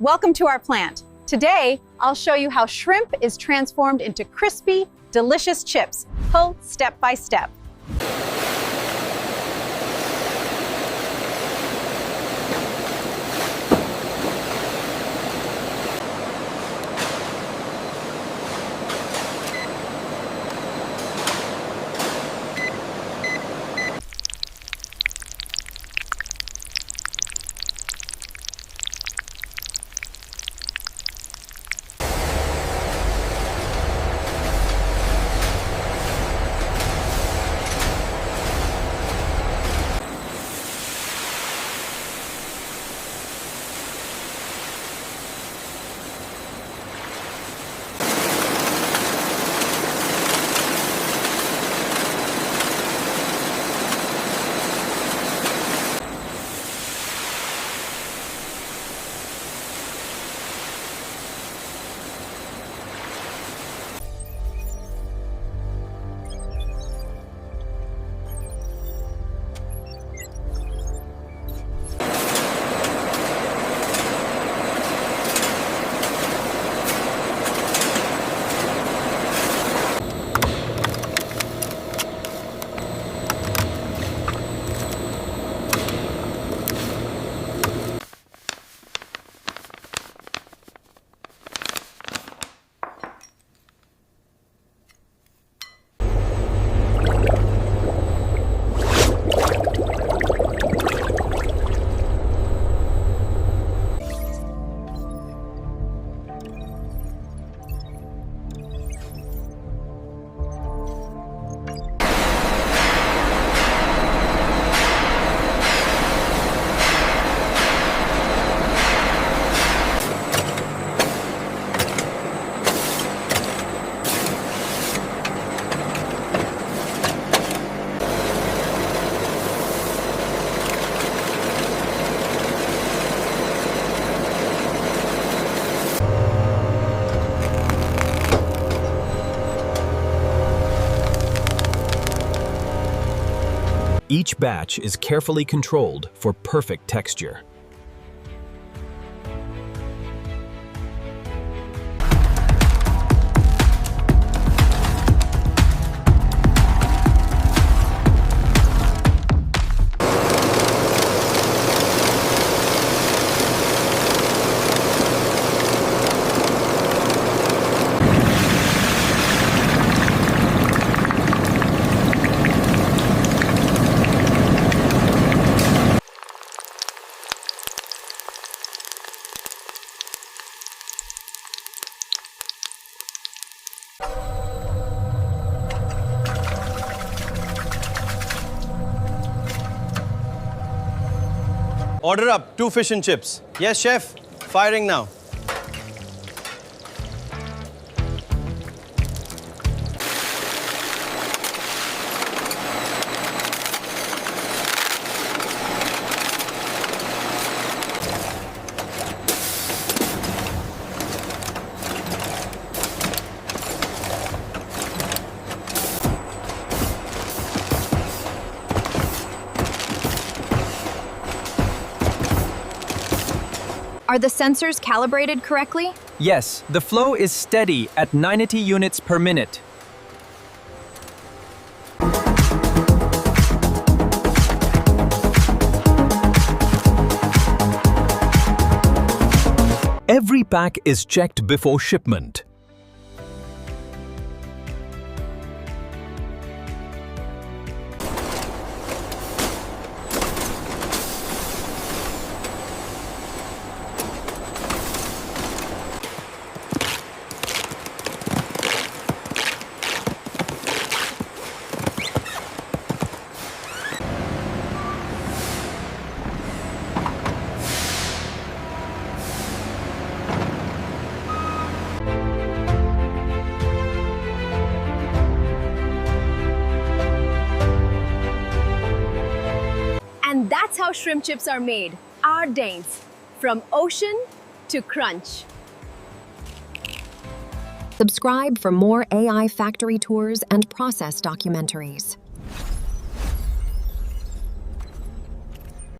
Welcome to our plant. Today, I'll show you how shrimp is transformed into crispy, delicious chips, pulled step by step. Each batch is carefully controlled for perfect texture. Order up 2 fish and chips. Yes, chef. Firing now. Are the sensors calibrated correctly? Yes, the flow is steady at 90 units per minute. Every pack is checked before shipment. And that's how shrimp chips are made. Our Danes. From ocean to crunch. Subscribe for more AI factory tours and process documentaries.